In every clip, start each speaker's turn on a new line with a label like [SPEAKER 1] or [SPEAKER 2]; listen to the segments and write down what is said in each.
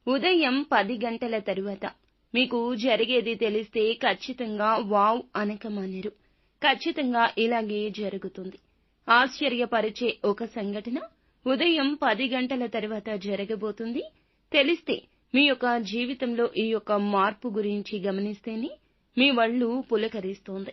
[SPEAKER 1] ఉదయం 10 గంటల తరువాత మీకు జరిగేది తెలిస్తే ఖచ్చితంగా వావ్ అనకమానరు. ఖచ్చితంగా ఇలాగే జరుగుతుంది. ఆశ్చర్యపరిచే ఒక సంఘటన ఉదయం 10 గంటల తరువాత జరగబోతుంది. తెలిస్తే మీ యొక్క జీవితంలో ఈ యొక్క మార్పు గురించి గమనిస్తేనే మీ వళ్ళు పులకరిస్తోంది.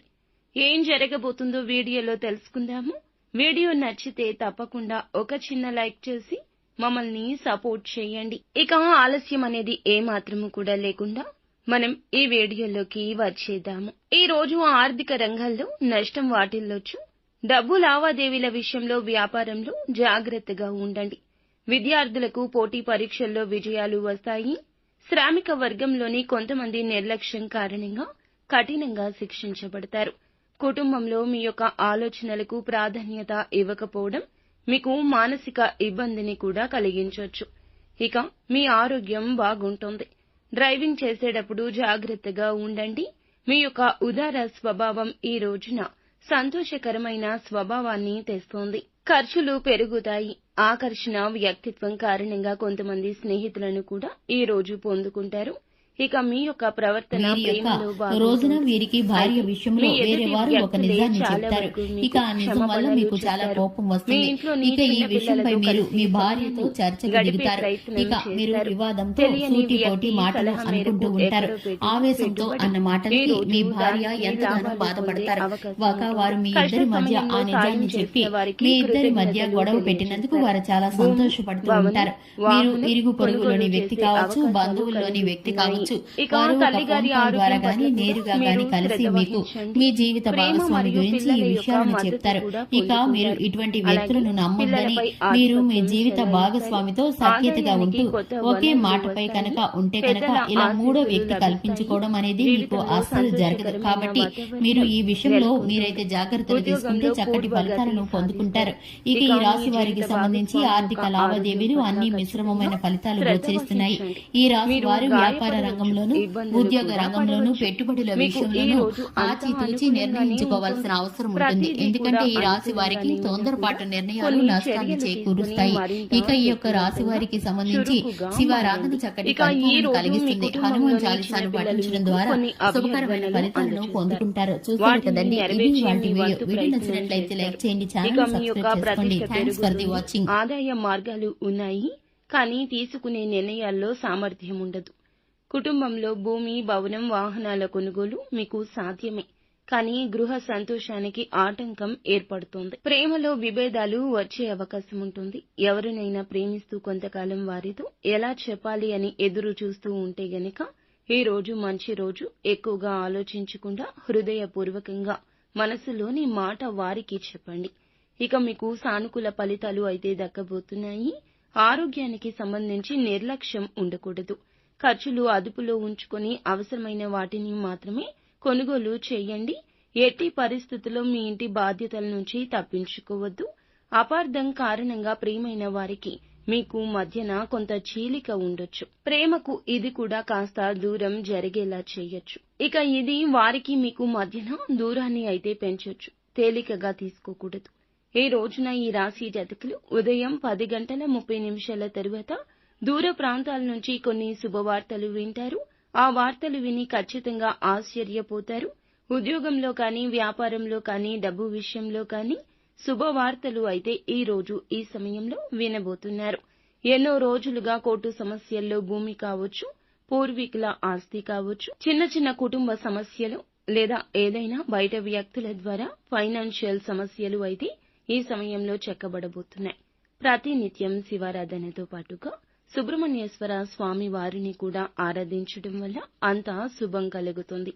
[SPEAKER 1] ఏం జరగబోతుందో వీడియోలో తెలుసుకుందాము. వీడియో నచ్చితే తప్పకుండా ఒక చిన్న లైక్ చేసి మమ్మల్ని సపోర్ట్ చేయండి. ఇక ఆలస్యం అనేది ఏమాత్రము కూడా లేకుండా మనం ఈ వీడియోలోకి వచ్చేద్దాము. ఈ రోజు ఆర్థిక రంగాల్లో నష్టం వాటిల్లొచ్చు. డబ్బు లావాదేవీల విషయంలో వ్యాపారంలో జాగ్రత్తగా ఉండండి. విద్యార్థులకు పోటీ పరీక్షల్లో విజయాలు వస్తాయి. శ్రామిక వర్గంలోని కొంతమంది నిర్లక్ష్యం కారణంగా కఠినంగా శిక్షించబడతారు. కుటుంబంలో మీ యొక్క ఆలోచనలకు ప్రాధాన్యత ఇవ్వకపోవడం మీకు మానసిక ఇబ్బందిని కూడా కలిగించవచ్చు. ఇక మీ ఆరోగ్యం బాగుంటుంది. డ్రైవింగ్ చేసేటప్పుడు జాగ్రత్తగా ఉండండి. మీ యొక్క ఉదార స్వభావం ఈ రోజున సంతోషకరమైన స్వభావాన్ని తెస్తోంది. ఖర్చులు పెరుగుతాయి. ఆకర్షణ వ్యక్తిత్వం కారణంగా కొంతమంది స్నేహితులను కూడా ఈ రోజు పొందుకుంటారు. ఇక మీ యొక్క ప్రవర్తన
[SPEAKER 2] రోజున వీరికి భార్య విషయంలో వేరే వారు ఒక నిజాన్ని చెప్తారు. ఇక ఆ నిజం వల్ల మీకు చాలా కోపం వస్తుంది. ఇక ఈ విషయంపై మీరు మీ భార్యతో చర్చకు దిగుతారు. ఇక మీరు వివాదంతో సూటి పోటీ మాటలు అనుకుంటూ ఉంటారు. ఆవేశంతో అన్న మాటలకి మీ భార్య ఎంతగానో బాధపడతారు. వారు మీ ఇద్దరి మధ్య ఆ నిజాన్ని చెప్పి మీ ఇద్దరి మధ్య గొడవ పెట్టినందుకు వారు చాలా సంతోషపడుతూ ఉంటారు. మీరు ఇరుగు పొరుగులోని వ్యక్తి కావచ్చు, బంధువుల్లోని వ్యక్తి కావచ్చు, వారు ఒక ఫోన్ కాల్ ద్వారా గాని నేరుగా గాని కలిసి మీకు మీ జీవిత భాగస్వామి గురించి ఈ విషయాలను చెప్తారు. ఇక మీరు ఇటువంటి వ్యక్తులను నమ్మొద్దని, మీరు మీ జీవిత భాగస్వామితో సఖ్యతగా ఉంటూ ఒకే మాటపై కనుక ఉంటే కనుక ఇలా మూడో వ్యక్తి కల్పించుకోవడం అనేది మీకు అస్సలు జరగదు. కాబట్టి మీరు ఈ విషయంలో మీరైతే జాగ్రత్తలు తీసుకుంటే చక్కటి ఫలితాలను పొందుకుంటారు. ఇక ఈ రాశి వారికి సంబంధించి ఆర్థిక లావాదేవీలు అన్ని మిశ్రమమైన ఫలితాలు గోచరిస్తున్నాయి. ఈ రాశి వారు వ్యాపార రంగంలోనూ ఉద్యోగ రంగంలోనూ పెట్టుబడుల విషయంలోనూ ఆచితూచి నిర్ణయించుకోవాల్సిన అవసరం ఉంటుంది. ఎందుకంటే ఈ రాశి వారికి తొందరపాటు నిర్ణయాలు నష్టాన్ని చేకూరుస్తాయి. ఇక ఈ యొక్క రాశి వారికి సంబంధించి శివారాధన చక్కటి ఫలితాలను కలిగిస్తుంది. హనుమాన్ చాలీసాను పఠించడం ద్వారా శుభకరమైన ఫలితాలను పొందుకుంటారు. చూస్తారు కదండి, ఇది వాటి వీడియో నచ్చినట్లయితే లైక్ చేయండి, ఛానల్ సబ్స్క్రైబ్ చేసుకోండి. Thanks for the watching.
[SPEAKER 1] ఆదాయ మార్గాలు ఉన్నాయి, కానీ తీసుకునే నిర్ణయాల్లో సామర్థ్యం ఉండదు. కుటుంబంలో భూమి, భవనం, వాహనాల కొనుగోలు మీకు సాధ్యమే, కానీ గృహ సంతోషానికి ఆటంకం ఏర్పడుతోంది. ప్రేమలో విభేదాలు వచ్చే అవకాశం ఉంటుంది. ఎవరినైనా ప్రేమిస్తూ కొంతకాలం వారితో ఎలా చెప్పాలి అని ఎదురు చూస్తూ ఉంటే గనక ఈ రోజు మంచి రోజు. ఎక్కువగా ఆలోచించకుండా హృదయపూర్వకంగా మనసులోని మాట వారికి చెప్పండి. ఇక మీకు సానుకూల ఫలితాలు అయితే దక్కబోతున్నాయి. ఆరోగ్యానికి సంబంధించి నిర్లక్ష్యం ఉండకూడదు. ఖర్చులు అదుపులో ఉంచుకొని అవసరమైన వాటిని మాత్రమే కొనుగోలు చేయండి. ఎట్టి పరిస్థితుల్లో మీ ఇంటి బాధ్యతల నుంచి తప్పించుకోవద్దు. అపార్థం కారణంగా ప్రియమైన వారికి మీకు మధ్యన కొంత చీలిక ఉండొచ్చు. ప్రేమకు ఇది కూడా కాస్త దూరం జరిగేలా చేయొచ్చు. ఇక ఇది వారికి మీకు మధ్యన దూరాన్ని అయితే పెంచొచ్చు. తేలికగా తీసుకోకూడదు. ఈ రోజున ఈ రాశి జాతకులు ఉదయం 10 గంటల 30 నిమిషాల తరువాత దూర ప్రాంతాల నుంచి కొన్ని శుభవార్తలు వింటారు. ఆ వార్తలు విని ఖచ్చితంగా ఆశ్చర్యపోతారు. ఉద్యోగంలో కానీ, వ్యాపారంలో కానీ, డబ్బు విషయంలో కానీ శుభవార్తలు అయితే ఈ రోజు ఈ సమయంలో వినబోతున్నారు. ఎన్నో రోజులుగా కోర్టు సమస్యల్లో భూమి కావచ్చు, పూర్వీకుల ఆస్తి కావచ్చు, చిన్న చిన్న కుటుంబ సమస్యలు లేదా ఏదైనా బయట వ్యక్తుల ద్వారా ఫైనాన్షియల్ సమస్యలు అయితే ఈ సమయంలో చెక్కబడబోతున్నాయి. ప్రతినిత్యం శివారాధనతో పాటుగా సుబ్రహ్మణ్యేశ్వర స్వామి వారిని కూడా ఆరాధించడం వల్ల అంతా శుభం కలుగుతుంది.